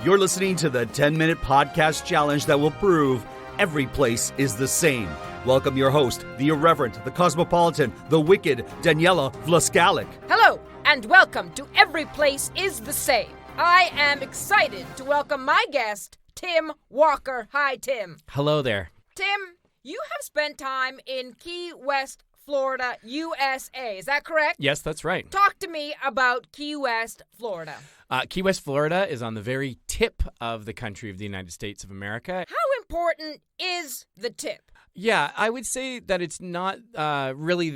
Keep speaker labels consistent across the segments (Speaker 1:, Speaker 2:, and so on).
Speaker 1: You're listening to the 10-minute podcast challenge that will prove every place is the same. Welcome your host, the irreverent, the cosmopolitan, the wicked, Daniela Vlaskalic.
Speaker 2: Hello, and welcome to Every Place Is The Same. I am excited to welcome my guest, Tim Walker. Hi, Tim.
Speaker 3: Hello there.
Speaker 2: Tim, you have spent time in Key West, Florida, USA. Is that correct?
Speaker 3: Yes, that's right.
Speaker 2: Talk to me about Key West, Florida.
Speaker 3: Key West, Florida is on the very tip of the country of the United States of America.
Speaker 2: How important is the tip?
Speaker 3: Yeah, I would say that it's not really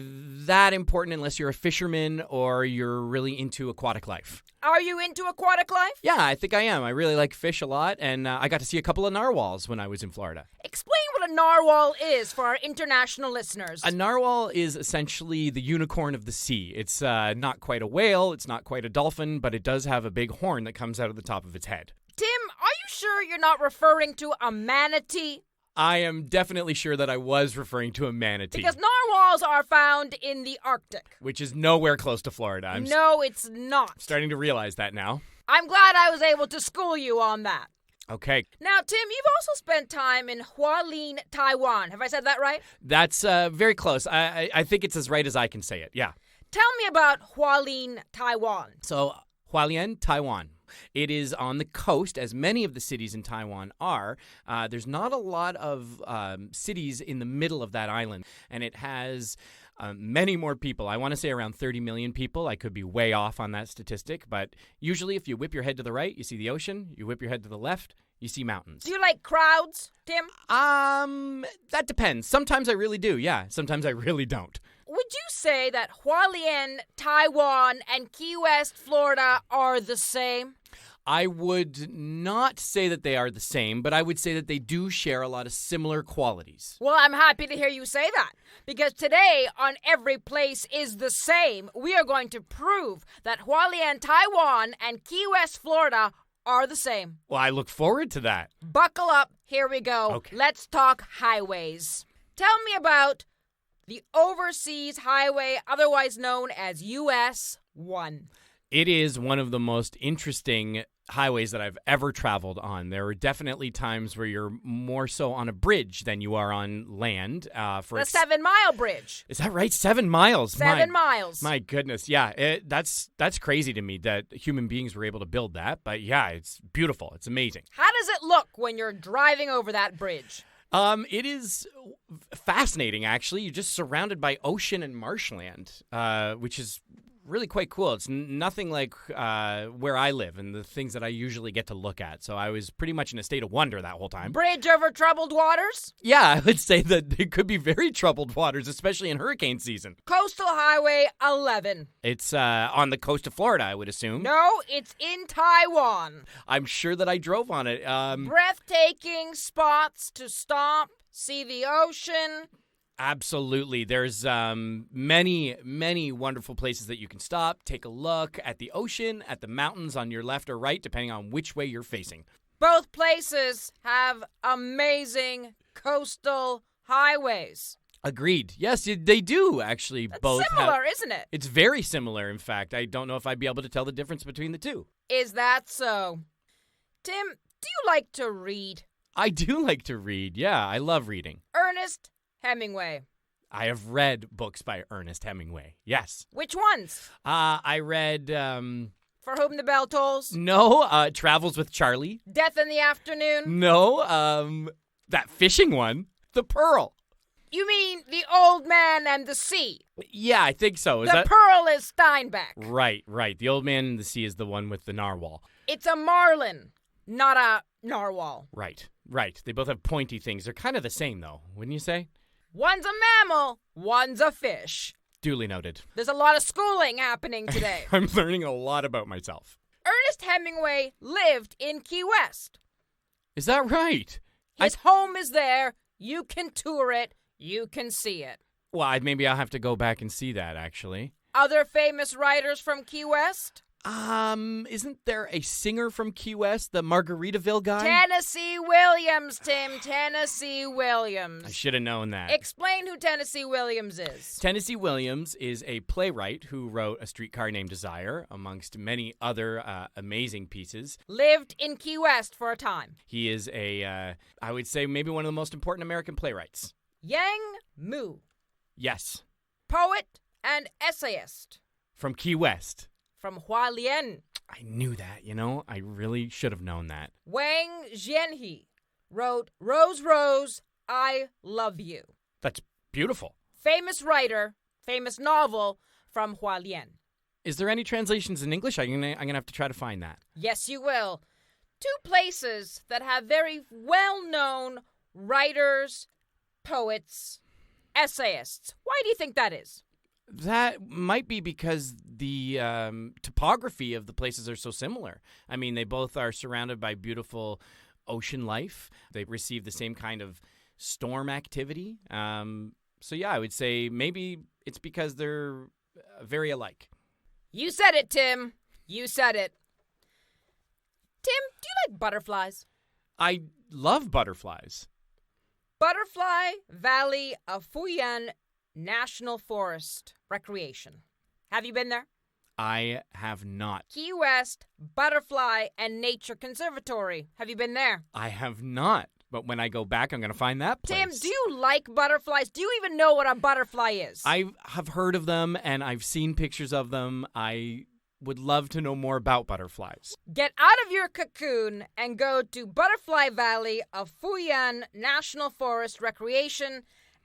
Speaker 3: that important unless you're a fisherman or you're really into aquatic life.
Speaker 2: Are you into aquatic life?
Speaker 3: Yeah, I think I am. I really like fish a lot, and I got to see a couple of narwhals when I was in Florida.
Speaker 2: Explain what a narwhal is for our international listeners.
Speaker 3: A narwhal is essentially the unicorn of the sea. It's not quite a whale, it's not quite a dolphin, but it does have a big horn that comes out of the top of its head.
Speaker 2: Tim, are you sure you're not referring to a manatee?
Speaker 3: I am definitely sure that I was referring to a manatee.
Speaker 2: Because narwhals are found in the Arctic.
Speaker 3: Which is nowhere close to Florida.
Speaker 2: No, it's not.
Speaker 3: Starting to realize that now.
Speaker 2: I'm glad I was able to school you on that.
Speaker 3: Okay.
Speaker 2: Now, Tim, you've also spent time in Hualien, Taiwan. Have I said that right?
Speaker 3: That's very close. I think it's as right as I can say it, yeah.
Speaker 2: Tell me about Hualien, Taiwan.
Speaker 3: So, Hualien, Taiwan. It is on the coast, as many of the cities in Taiwan are. There's not a lot of cities in the middle of that island, and it has many more people. I want to say around 30 million people. I could be way off on that statistic, but usually if you whip your head to the right, you see the ocean. You whip your head to the left, you see mountains.
Speaker 2: Do you like crowds, Tim?
Speaker 3: That depends. Sometimes I really do, yeah. Sometimes I really don't.
Speaker 2: Would you say that Hualien, Taiwan, and Key West, Florida are the same?
Speaker 3: I would not say that they are the same, but I would say that they do share a lot of similar qualities.
Speaker 2: Well, I'm happy to hear you say that, because today on Every Place Is The Same, we are going to prove that Hualien, Taiwan, and Key West, Florida are the same.
Speaker 3: Well, I look forward to that.
Speaker 2: Buckle up. Here we go.
Speaker 3: Okay.
Speaker 2: Let's talk highways. Tell me about the Overseas Highway, otherwise known as US 1.
Speaker 3: It is one of the most interesting highways that I've ever traveled on. There are definitely times where you're more so on a bridge than you are on land.
Speaker 2: The 7 Mile Bridge.
Speaker 3: Is that right? 7 miles.
Speaker 2: 7 miles.
Speaker 3: My goodness. Yeah, that's crazy to me that human beings were able to build that. But yeah, it's beautiful. It's amazing.
Speaker 2: How does it look when you're driving over that bridge?
Speaker 3: It is fascinating, actually. You're just surrounded by ocean and marshland, which is really quite cool. It's nothing like where I live and the things that I usually get to look at. So I was pretty much in a state of wonder that whole time.
Speaker 2: Bridge over troubled waters?
Speaker 3: Yeah, I would say that it could be very troubled waters, especially in hurricane season.
Speaker 2: Coastal Highway 11.
Speaker 3: It's on the coast of Florida, I would assume.
Speaker 2: No, it's in Taiwan.
Speaker 3: I'm sure that I drove on it.
Speaker 2: Breathtaking spots to stop, see the ocean.
Speaker 3: Absolutely. There's many, many wonderful places that you can stop, take a look at the ocean, at the mountains on your left or right, depending on which way you're facing.
Speaker 2: Both places have amazing coastal highways.
Speaker 3: Agreed. Yes, they do actually.
Speaker 2: That's
Speaker 3: both
Speaker 2: similar, isn't it?
Speaker 3: It's very similar, in fact. I don't know if I'd be able to tell the difference between the two.
Speaker 2: Is that so? Tim, do you like to read?
Speaker 3: I do like to read. Yeah, I love reading.
Speaker 2: Ernest Hemingway.
Speaker 3: I have read books by Ernest Hemingway. Yes.
Speaker 2: Which ones?
Speaker 3: I read
Speaker 2: For Whom the Bell Tolls?
Speaker 3: No, Travels with Charlie.
Speaker 2: Death in the Afternoon?
Speaker 3: No, that fishing one, The Pearl.
Speaker 2: You mean The Old Man and the Sea?
Speaker 3: Yeah, I think so.
Speaker 2: The Pearl is Steinbeck.
Speaker 3: Right. The Old Man in the Sea is the one with the narwhal.
Speaker 2: It's a marlin, not a narwhal.
Speaker 3: Right. They both have pointy things. They're kind of the same, though, wouldn't you say?
Speaker 2: One's a mammal, one's a fish.
Speaker 3: Duly noted.
Speaker 2: There's a lot of schooling happening today.
Speaker 3: I'm learning a lot about myself.
Speaker 2: Ernest Hemingway lived in Key West.
Speaker 3: Is that right?
Speaker 2: His home is there. You can tour it. You can see it.
Speaker 3: Well, maybe I'll have to go back and see that, actually.
Speaker 2: Other famous writers from Key West?
Speaker 3: Isn't there a singer from Key West, the Margaritaville guy?
Speaker 2: Tennessee Williams, Tim. Tennessee Williams.
Speaker 3: I should have known that.
Speaker 2: Explain who Tennessee Williams is.
Speaker 3: Tennessee Williams is a playwright who wrote A Streetcar Named Desire, amongst many other amazing pieces.
Speaker 2: Lived in Key West for a time.
Speaker 3: He is I would say, maybe one of the most important American playwrights.
Speaker 2: Yang Mu.
Speaker 3: Yes.
Speaker 2: Poet and essayist.
Speaker 3: From Key West.
Speaker 2: From Hualien.
Speaker 3: I knew that, I really should have known that.
Speaker 2: Wang Zhenhe wrote Rose, Rose, I Love You.
Speaker 3: That's beautiful.
Speaker 2: Famous writer, famous novel from Hualien.
Speaker 3: Is there any translations in English? I'm gonna have to try to find that.
Speaker 2: Yes, you will. 2 places that have very well-known writers, poets, essayists. Why do you think that is?
Speaker 3: That might be because the topography of the places are so similar. I mean, they both are surrounded by beautiful ocean life. They receive the same kind of storm activity. So yeah, I would say maybe it's because they're very alike.
Speaker 2: You said it, Tim. You said it. Tim, do you like butterflies?
Speaker 3: I love butterflies.
Speaker 2: Butterfly Valley of Fuyan National Forest Recreation. Have you been there?
Speaker 3: I have not.
Speaker 2: Key West Butterfly and Nature Conservatory. Have you been there?
Speaker 3: I have not. But when I go back, I'm going to find that place.
Speaker 2: Tim, do you like butterflies? Do you even know what a butterfly is?
Speaker 3: I have heard of them, and I've seen pictures of them. I would love to know more about butterflies.
Speaker 2: Get out of your cocoon and go to Butterfly Valley of Fuyan National Forest Recreation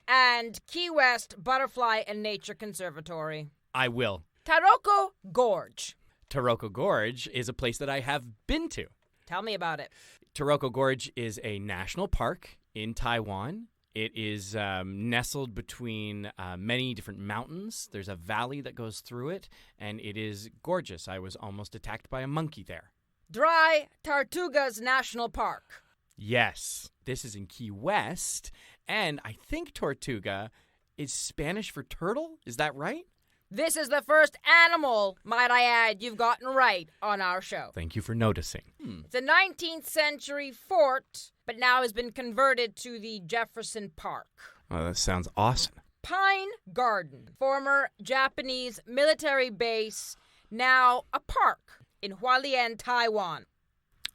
Speaker 2: and Key West Butterfly and Nature Conservatory.
Speaker 3: I will.
Speaker 2: Taroko Gorge.
Speaker 3: Taroko Gorge is a place that I have been to.
Speaker 2: Tell me about it.
Speaker 3: Taroko Gorge is a national park in Taiwan. It is nestled between many different mountains. There's a valley that goes through it, and it is gorgeous. I was almost attacked by a monkey there.
Speaker 2: Dry Tortugas National Park.
Speaker 3: Yes, this is in Key West, and I think Tortuga is Spanish for turtle. Is that right?
Speaker 2: This is the first animal, might I add, you've gotten right on our show.
Speaker 3: Thank you for noticing.
Speaker 2: It's a 19th century fort, but now has been converted to the Jefferson Park.
Speaker 3: Oh, that sounds awesome.
Speaker 2: Pine Garden, former Japanese military base, now a park in Hualien, Taiwan.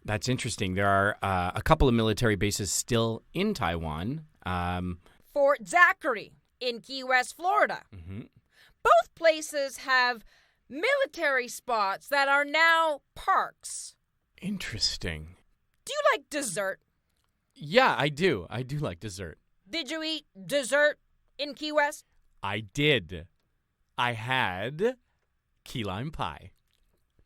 Speaker 3: That's interesting. There are a couple of military bases still in Taiwan.
Speaker 2: Fort Zachary in Key West, Florida.
Speaker 3: Mm-hmm.
Speaker 2: Both places have military spots that are now parks.
Speaker 3: Interesting.
Speaker 2: Do you like dessert?
Speaker 3: Yeah, I do. I do like dessert.
Speaker 2: Did you eat dessert in Key West?
Speaker 3: I did. I had key lime pie.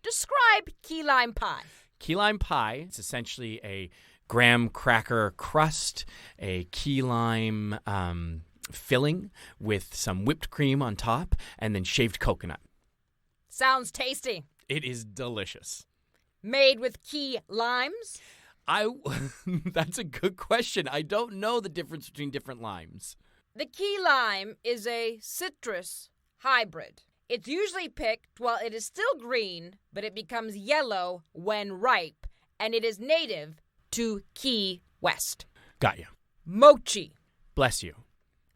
Speaker 2: Describe key lime pie.
Speaker 3: Key lime pie is essentially a graham cracker crust, a key lime filling with some whipped cream on top, and then shaved coconut.
Speaker 2: Sounds tasty.
Speaker 3: It is delicious.
Speaker 2: Made with key limes?
Speaker 3: That's a good question. I don't know the difference between different limes.
Speaker 2: The key lime is a citrus hybrid. It's usually picked while it is still green, but it becomes yellow when ripe, and it is native to Key West.
Speaker 3: Got you.
Speaker 2: Mochi.
Speaker 3: Bless you.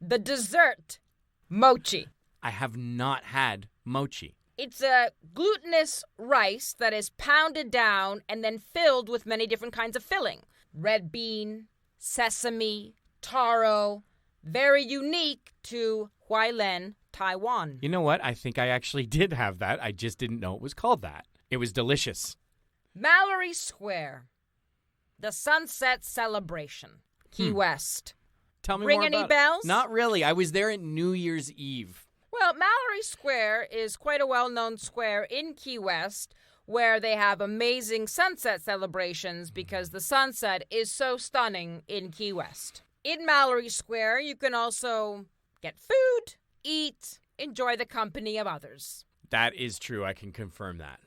Speaker 2: The dessert, mochi.
Speaker 3: I have not had mochi.
Speaker 2: It's a glutinous rice that is pounded down and then filled with many different kinds of filling. Red bean, sesame, taro. Very unique to Hualien, Taiwan.
Speaker 3: You know what? I think I actually did have that. I just didn't know it was called that. It was delicious.
Speaker 2: Mallory Square. The Sunset Celebration. Key West.
Speaker 3: Tell me
Speaker 2: Ring
Speaker 3: more
Speaker 2: any
Speaker 3: about
Speaker 2: bells?
Speaker 3: Not really. I was there at New Year's Eve.
Speaker 2: Well, Mallory Square is quite a well-known square in Key West where they have amazing sunset celebrations because the sunset is so stunning in Key West. In Mallory Square, you can also get food, eat, enjoy the company of others.
Speaker 3: That is true. I can confirm that.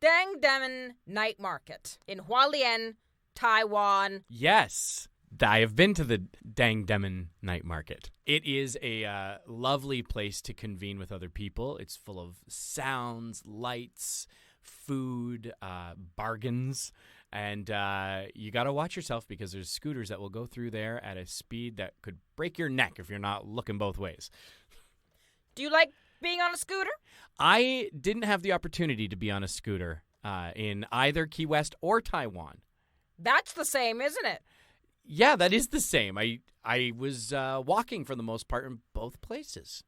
Speaker 2: Dang Demon Night Market in Hualien, Taiwan.
Speaker 3: Yes. I have been to the Dang Demon Night Market. It is a lovely place to convene with other people. It's full of sounds, lights, food, bargains. And you got to watch yourself because there's scooters that will go through there at a speed that could break your neck if you're not looking both ways.
Speaker 2: Do you like being on a scooter?
Speaker 3: I didn't have the opportunity to be on a scooter in either Key West or Taiwan.
Speaker 2: That's the same, isn't it?
Speaker 3: Yeah, that is the same. I was walking for the most part in both places.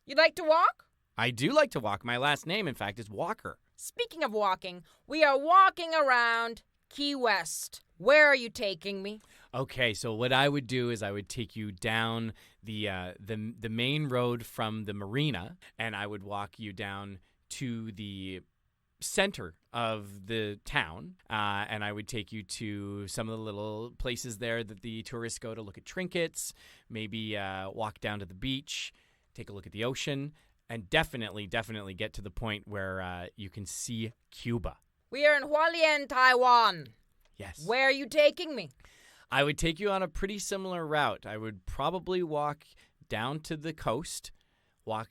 Speaker 2: You like to walk?
Speaker 3: I do like to walk. My last name, in fact, is Walker.
Speaker 2: Speaking of walking, we are walking around Key West. Where are you taking me?
Speaker 3: Okay, so what I would do is I would take you down the main road from the marina, and I would walk you down to the center of the town, and I would take you to some of the little places there that the tourists go to look at trinkets, maybe walk down to the beach, take a look at the ocean, and definitely get to the point where you can see Cuba.
Speaker 2: We are in Hualien, Taiwan.
Speaker 3: Yes.
Speaker 2: Where are you taking me?
Speaker 3: I would take you on a pretty similar route. I would probably walk down to the coast, walk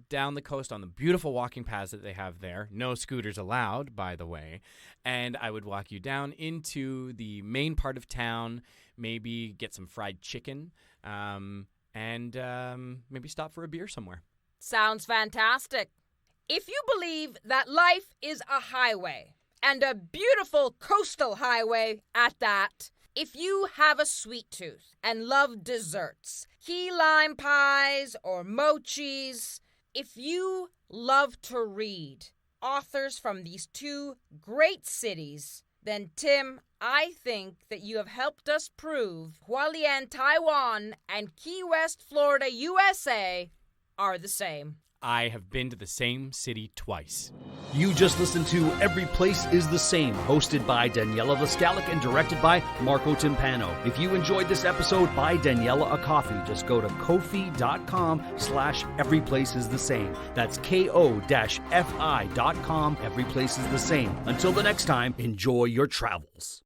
Speaker 3: down the coast on the beautiful walking paths that they have there. No scooters allowed, by the way. And I would walk you down into the main part of town, maybe get some fried chicken, and maybe stop for a beer somewhere.
Speaker 2: Sounds fantastic. If you believe that life is a highway, and a beautiful coastal highway at that, if you have a sweet tooth and love desserts, key lime pies or mochis, if you love to read authors from these two great cities, then Tim, I think that you have helped us prove Hualien, Taiwan, and Key West, Florida, USA are the same.
Speaker 3: I have been to the same city twice.
Speaker 1: You just listened to Every Place Is The Same, hosted by Daniela Vlaskalic and directed by Marco Timpano. If you enjoyed this episode, buy Daniela a coffee. Just go to kofi.com/everyplaceisthesame. That's ko-fi.com. Every Place Is The Same. Until the next time, enjoy your travels.